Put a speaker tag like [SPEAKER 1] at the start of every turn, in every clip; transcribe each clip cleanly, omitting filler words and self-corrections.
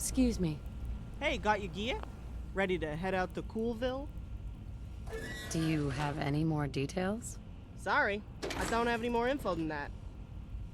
[SPEAKER 1] Excuse me.
[SPEAKER 2] Hey, got your gear? Ready to head out to Coolville?
[SPEAKER 1] Do you have any more details?
[SPEAKER 2] Sorry, I don't have any more info than that.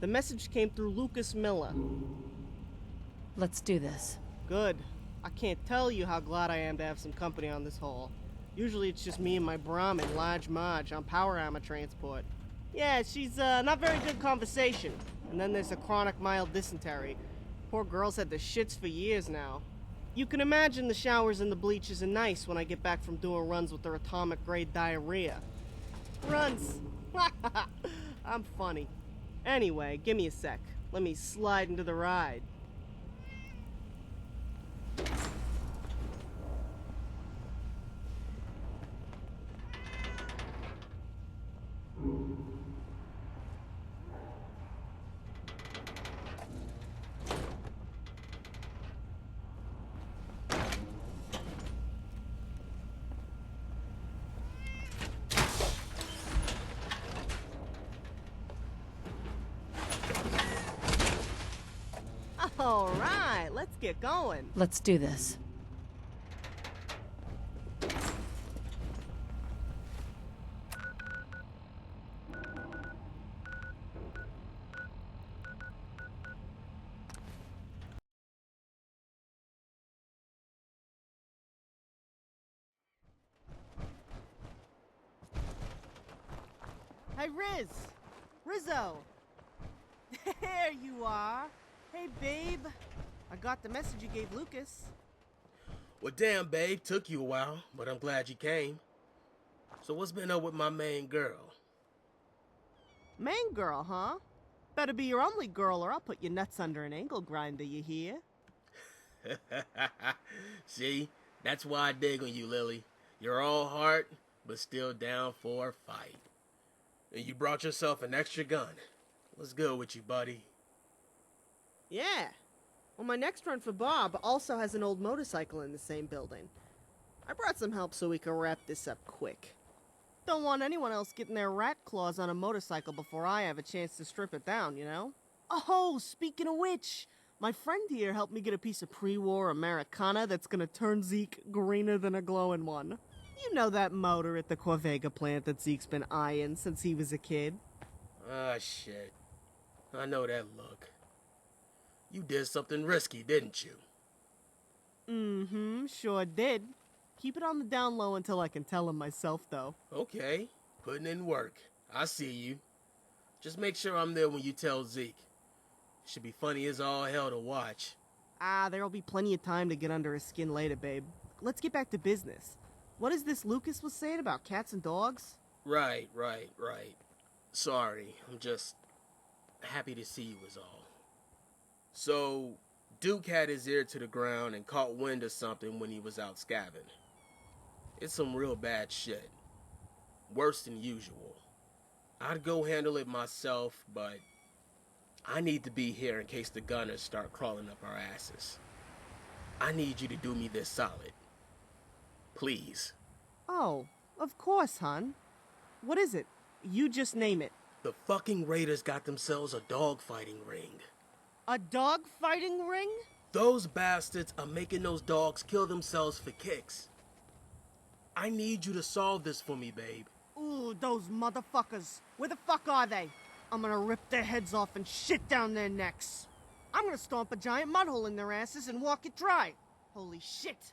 [SPEAKER 2] The message came through Lucas Miller.
[SPEAKER 1] Let's do this.
[SPEAKER 2] Good. I can't tell you how glad I am to have some company on this haul. Usually it's just me and my Brahmin, Large Marge, on power armor transport. Yeah, she's not very good conversation. And then there's a chronic mild dysentery. Poor girl's had the shits for years now. You can imagine the showers and the bleachers are nice when I get back from doing runs with their atomic grade diarrhea. Runs! I'm funny. Anyway, give me a sec. Let me slide into the ride. Alright, let's get going.
[SPEAKER 1] Let's do this.
[SPEAKER 2] Hey, Rizzo! There you are! Hey, babe! I got the message you gave Lucas.
[SPEAKER 3] Well, damn, babe, took you a while, but I'm glad you came. So what's been up with my main girl?
[SPEAKER 2] Main girl, huh? Better be your only girl or I'll put your nuts under an angle grinder, you hear?
[SPEAKER 3] See? That's why I dig on you, Lily. You're all heart, but still down for a fight. And you brought yourself an extra gun. What's good with you, buddy?
[SPEAKER 2] Yeah. Well, my next run for Bob also has an old motorcycle in the same building. I brought some help so we can wrap this up quick. Don't want anyone else getting their rat claws on a motorcycle before I have a chance to strip it down, you know? Oh, speaking of which, my friend here helped me get a piece of pre-war Americana that's gonna turn Zeke greener than a glowing one. You know that motor at the Corvega plant that Zeke's been eyeing since he was a kid?
[SPEAKER 3] Ah, shit. I know that look. You did something risky, didn't you?
[SPEAKER 2] Mm-hmm, sure did. Keep it on the down low until I can tell him myself, though.
[SPEAKER 3] Okay, putting in work. I see you. Just make sure I'm there when you tell Zeke. Should be funny as all hell to watch.
[SPEAKER 2] Ah, there'll be plenty of time to get under his skin later, babe. Let's get back to business. What is this Lucas was saying about cats and dogs?
[SPEAKER 3] Right. Sorry, I'm just happy to see you is all. So, Duke had his ear to the ground and caught wind of something when he was out scabbing. It's some real bad shit. Worse than usual. I'd go handle it myself, but I need to be here in case the gunners start crawling up our asses. I need you to do me this solid. Please.
[SPEAKER 2] Oh, of course, hon. What is it? You just name it.
[SPEAKER 3] The fucking Raiders got themselves a dogfighting ring.
[SPEAKER 2] A dog fighting ring?
[SPEAKER 3] Those bastards are making those dogs kill themselves for kicks. I need you to solve this for me, babe.
[SPEAKER 2] Ooh, those motherfuckers. Where the fuck are they? I'm gonna rip their heads off and shit down their necks. I'm gonna stomp a giant mud hole in their asses and walk it dry. Holy shit.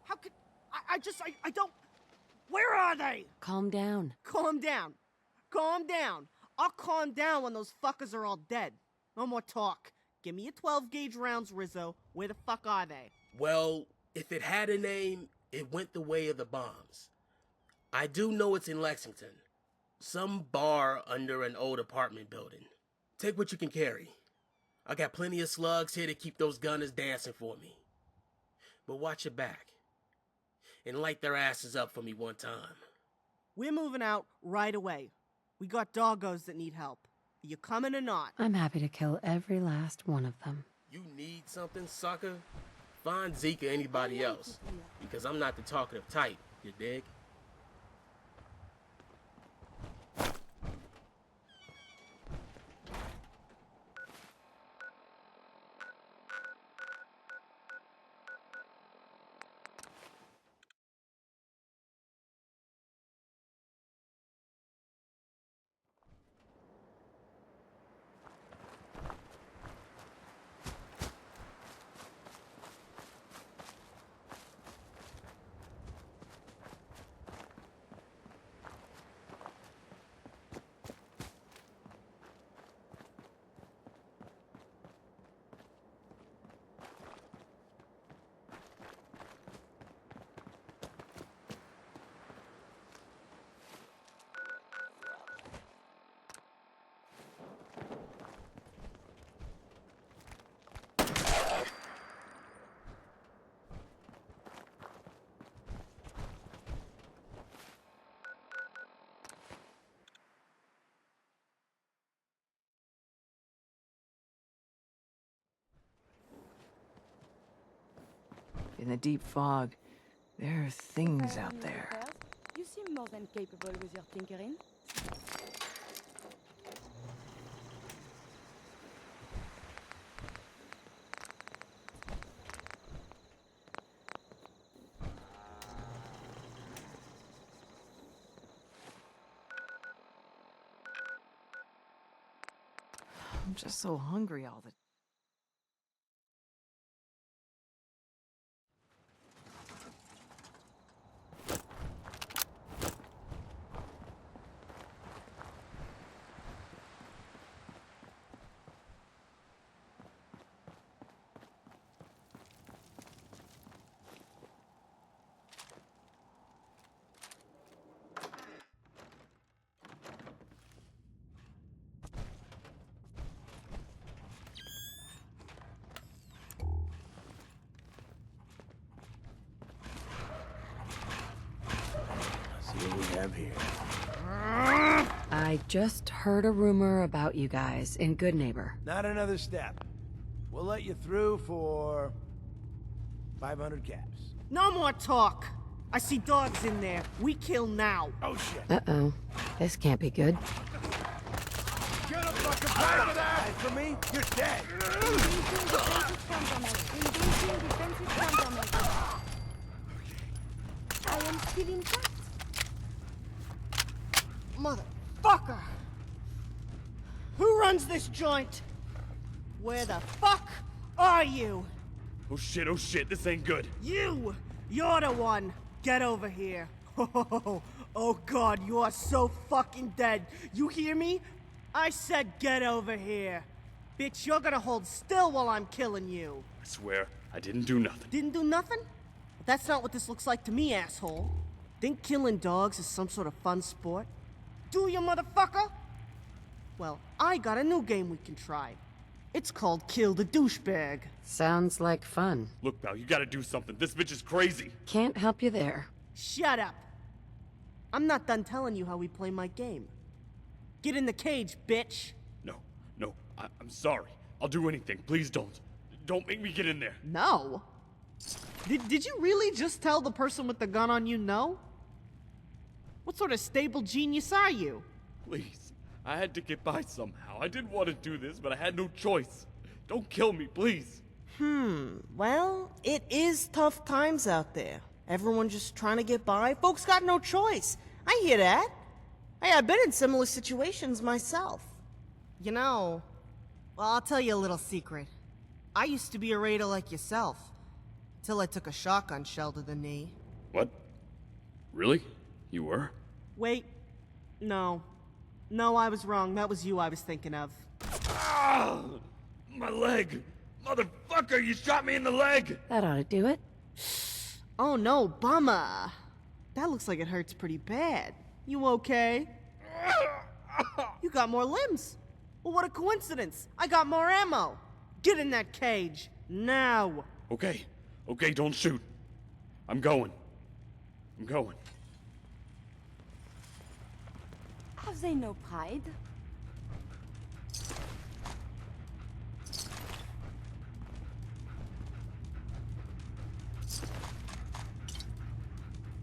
[SPEAKER 2] How could... I don't... Where are they?
[SPEAKER 1] Calm down.
[SPEAKER 2] Calm down. Calm down. I'll calm down when those fuckers are all dead. No more talk. Give me your 12-gauge rounds, Rizzo. Where the fuck are they?
[SPEAKER 3] Well, if it had a name, it went the way of the bombs. I do know it's in Lexington. Some bar under an old apartment building. Take what you can carry. I got plenty of slugs here to keep those gunners dancing for me. But watch your back. And light their asses up for me one time.
[SPEAKER 2] We're moving out right away. We got doggos that need help. Are you coming or not?
[SPEAKER 1] I'm happy to kill every last one of them.
[SPEAKER 3] You need something, sucker? Find Zeke or anybody else. Because I'm not the talkative type, you dig?
[SPEAKER 4] in the deep fog. There are things out there.
[SPEAKER 5] You seem more than capable with your tinkering.
[SPEAKER 4] I'm just so hungry all the time.
[SPEAKER 6] See what we have here.
[SPEAKER 1] I just heard a rumor about you guys in Good Neighbor.
[SPEAKER 6] Not another step. We'll let you through for 500 caps.
[SPEAKER 2] No more talk. I see dogs in there. We kill now.
[SPEAKER 6] Oh shit!
[SPEAKER 1] Uh-oh. This can't be good.
[SPEAKER 6] Get a fucking back of that! Hide from me? You're dead.
[SPEAKER 5] I am still intact.
[SPEAKER 2] Motherfucker! Who runs this joint? Where the fuck are you?
[SPEAKER 7] Oh shit, this ain't good.
[SPEAKER 2] You! You're the one! Get over here! Oh god, you are so fucking dead! You hear me? I said get over here! Bitch, you're gonna hold still while I'm killing you!
[SPEAKER 7] I swear, I didn't do nothing.
[SPEAKER 2] Didn't do nothing? That's not what this looks like to me, asshole. Think killing dogs is some sort of fun sport? Do you, motherfucker? Well, I got a new game we can try. It's called Kill the Douchebag.
[SPEAKER 1] Sounds like fun.
[SPEAKER 7] Look, pal, you gotta do something. This bitch is crazy.
[SPEAKER 1] Can't help you there.
[SPEAKER 2] Shut up! I'm not done telling you how we play my game. Get in the cage, bitch!
[SPEAKER 7] No, I'm sorry. I'll do anything. Please don't. Don't make me get in there.
[SPEAKER 2] No? Did you really just tell the person with the gun on you no? What sort of stable genius are you?
[SPEAKER 7] Please. I had to get by somehow. I didn't want to do this, but I had no choice. Don't kill me, please.
[SPEAKER 2] Well, it is tough times out there. Everyone just trying to get by. Folks got no choice. I hear that. Hey, I've been in similar situations myself. You know, well, I'll tell you a little secret. I used to be a raider like yourself. Till I took a shotgun shell to the knee.
[SPEAKER 7] What? Really? You were?
[SPEAKER 2] Wait. No. No, I was wrong. That was you I was thinking of.
[SPEAKER 7] Ah! My leg! Motherfucker, you shot me in the leg!
[SPEAKER 1] That ought to do it.
[SPEAKER 2] Oh no, bummer. That looks like it hurts pretty bad. You okay? You got more limbs. Well, what a coincidence. I got more ammo. Get in that cage. Now.
[SPEAKER 7] Okay, don't shoot. I'm going.
[SPEAKER 5] Have they no pride?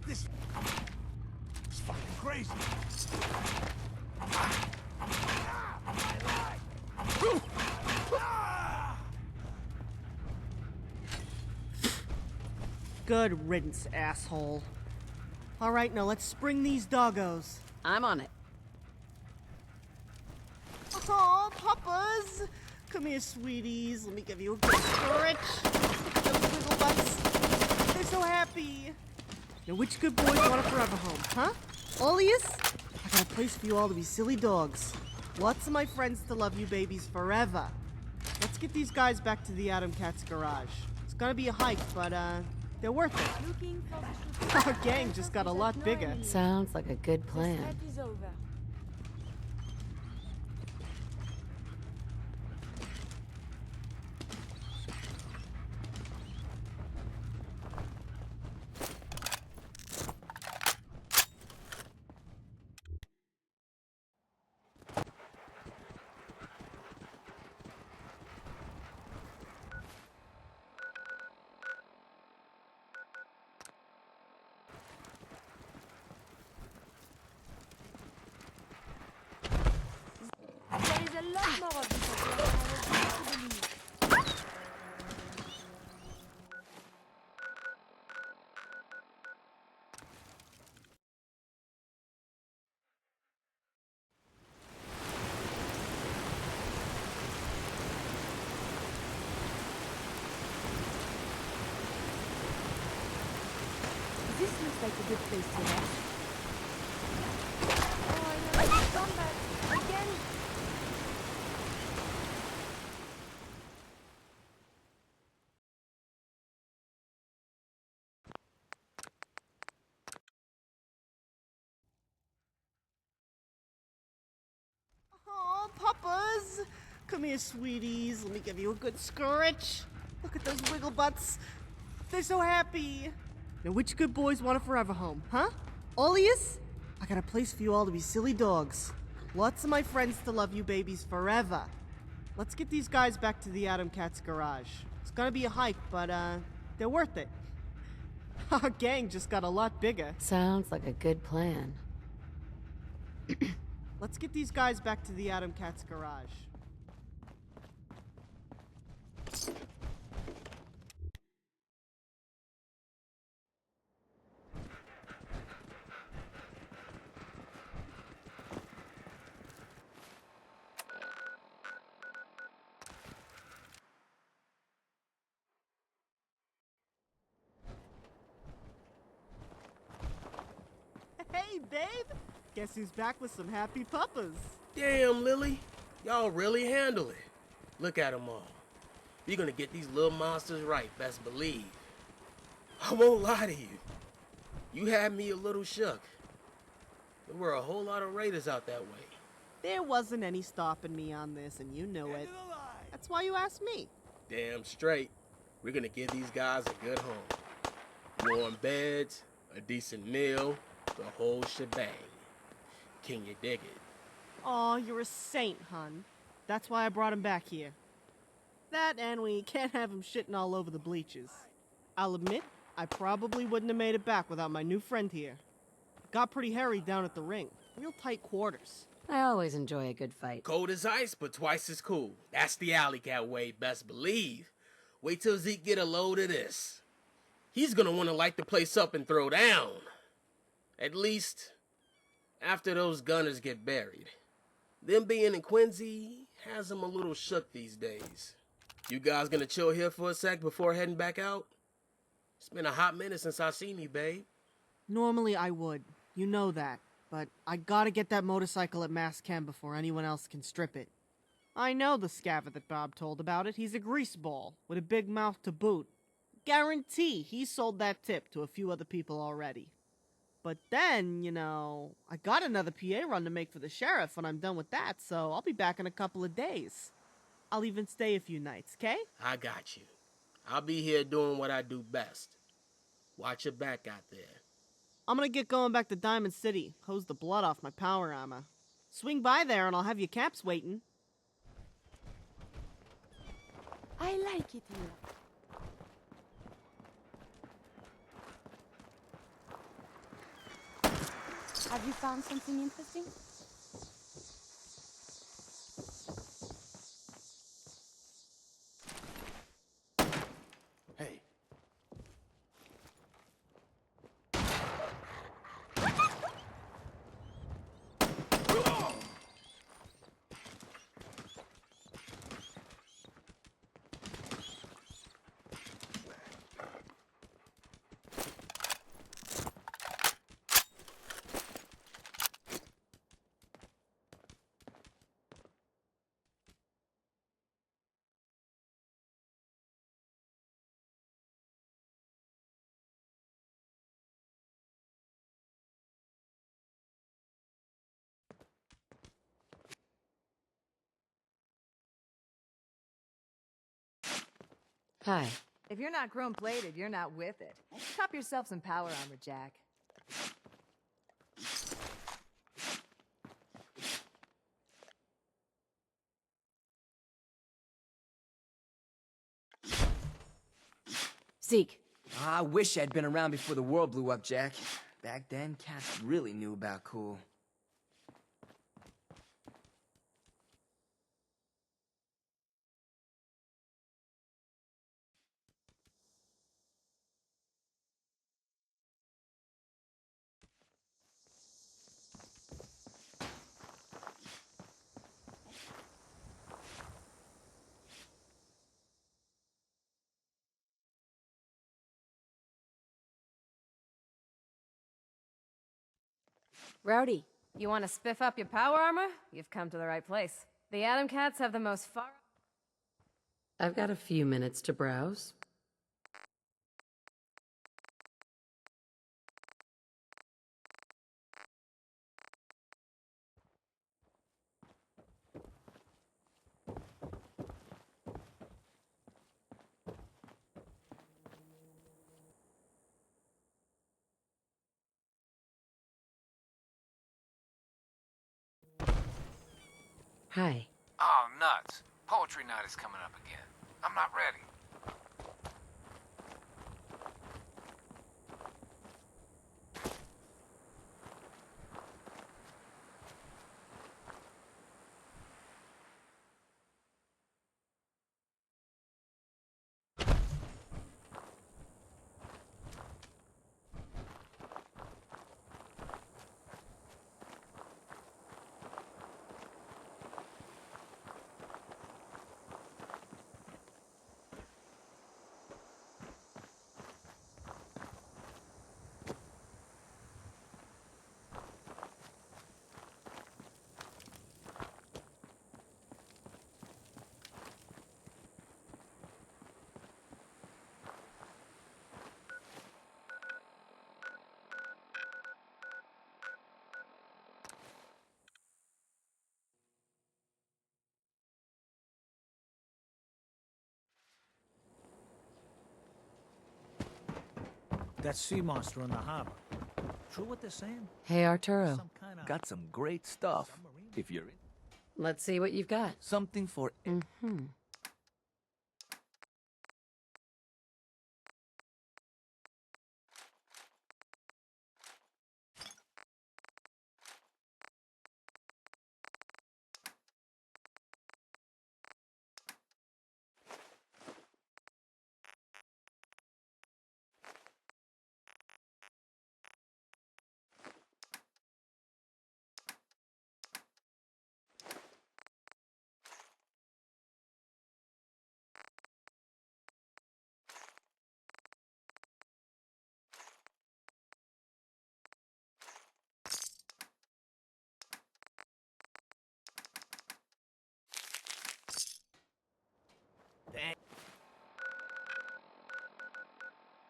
[SPEAKER 6] This is fucking crazy.
[SPEAKER 2] Good riddance, asshole. All right, now let's spring these doggos.
[SPEAKER 1] I'm on it.
[SPEAKER 2] Oh, Papas! Come here, sweeties. Let me give you a good stretch. Those wiggle butts. They're so happy. Now, which good boys want a forever home, huh? All of yous? I got a place for you all to be silly dogs. Lots of my friends to love you babies forever. Let's get these guys back to the Atom Cat's garage. It's gonna be a hike, but, they're worth it.
[SPEAKER 5] Looking for the
[SPEAKER 2] Our gang just got a lot bigger.
[SPEAKER 1] Sounds like a good
[SPEAKER 5] The
[SPEAKER 1] plan.
[SPEAKER 5] threat is over. A lot more of this up here than I was going to believe. This looks like a good place to rest. Oh, I know. Come back. Again.
[SPEAKER 2] Oh, Papas! Come here, sweeties. Let me give you a good scratch. Look at those wiggle butts. They're so happy. Now, which good boys want a forever home, huh? All of yous? I got a place for you all to be silly dogs. Lots of my friends to love you babies forever. Let's get these guys back to the Atom Cat's garage. It's gonna be a hike, but, they're worth it. Our gang just got a lot bigger.
[SPEAKER 1] Sounds like a good plan.
[SPEAKER 2] Let's get these guys back to the Atom Cat's garage. Hey, babe! Guess who's back with some happy puppas?
[SPEAKER 3] Damn, Lily. Y'all really handle it. Look at them all. You're gonna get these little monsters right, best believe. I won't lie to you. You had me a little shook. There were a whole lot of raiders out that way.
[SPEAKER 2] There wasn't any stopping me on this, and you know it. That's why you asked me.
[SPEAKER 3] Damn straight. We're gonna give these guys a good home. Warm beds, a decent meal, the whole shebang. Can you dig it?
[SPEAKER 2] Aw, you're a saint, hun. That's why I brought him back here. That, and we can't have him shitting all over the bleachers. I'll admit, I probably wouldn't have made it back without my new friend here. It got pretty hairy down at the ring. Real tight quarters.
[SPEAKER 1] I always enjoy a good fight.
[SPEAKER 3] Cold as ice, but twice as cool. That's the alley cat way, best believe. Wait till Zeke get a load of this. He's gonna want to light the place up and throw down. At least, after those gunners get buried. Them being in Quincy has him a little shook these days. You guys gonna chill here for a sec before heading back out? It's been a hot minute since I seen you, babe.
[SPEAKER 2] Normally I would. You know that. But I gotta get that motorcycle at Mass Chem before anyone else can strip it. I know the scabber that Bob told about it. He's a greaseball, with a big mouth to boot. Guarantee he sold that tip to a few other people already. But then, you know, I got another PA run to make for the sheriff when I'm done with that, so I'll be back in a couple of days. I'll even stay a few nights, 'kay?
[SPEAKER 3] I got you. I'll be here doing what I do best. Watch your back out there.
[SPEAKER 2] I'm gonna get going back to Diamond City, hose the blood off my power armor. Swing by there and I'll have your caps waiting.
[SPEAKER 5] I like it here. Have you found something interesting?
[SPEAKER 6] Hey.
[SPEAKER 1] Hi.
[SPEAKER 8] If you're not chrome-plated, you're not with it. Cop yourself some power armor, Jack.
[SPEAKER 1] Zeke.
[SPEAKER 4] I wish I'd been around before the world blew up, Jack. Back then, cats really knew about cool.
[SPEAKER 9] Rowdy, you want to spiff up your power armor? You've come to the right place. The Atom Cats have the most far...
[SPEAKER 1] I've got a few minutes to browse. Hi.
[SPEAKER 10] Oh, nuts. Poetry night is coming up again. I'm not ready.
[SPEAKER 6] That sea monster in the harbor. True what they're saying?
[SPEAKER 1] Hey, Arturo.
[SPEAKER 6] Some kind of
[SPEAKER 10] Got some great stuff. If you're in.
[SPEAKER 1] Let's see what you've got.
[SPEAKER 10] Something for...
[SPEAKER 1] Mm-hmm.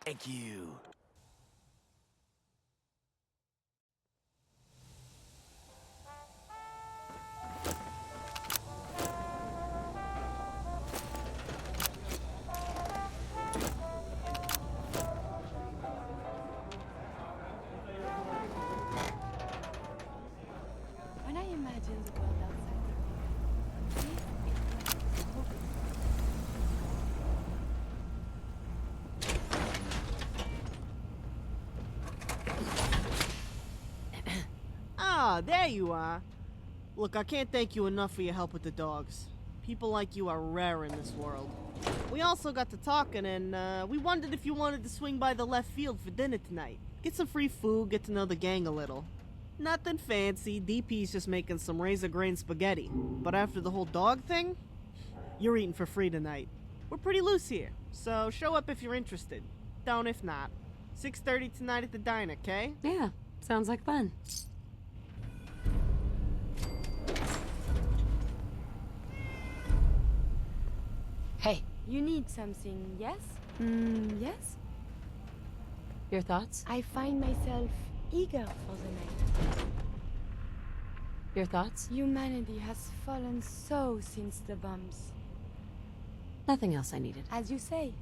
[SPEAKER 6] Thank you.
[SPEAKER 5] When I imagine the world outside the world,
[SPEAKER 2] Ah, there you are. Look, I can't thank you enough for your help with the dogs. People like you are rare in this world. We also got to talking, and we wondered if you wanted to swing by the left field for dinner tonight. Get some free food, get to know the gang a little. Nothing fancy, DP's just making some razor grain spaghetti. But after the whole dog thing, you're eating for free tonight. We're pretty loose here, so show up if you're interested. Don't if not. 6:30 tonight at the diner, okay?
[SPEAKER 1] Yeah, sounds like fun. Hey,
[SPEAKER 5] you need something, yes? Yes?
[SPEAKER 1] your thoughts?
[SPEAKER 5] I find myself eager for the night.
[SPEAKER 1] Your thoughts?
[SPEAKER 5] Humanity has fallen so since the bombs.
[SPEAKER 1] Nothing else I needed.
[SPEAKER 5] As you say,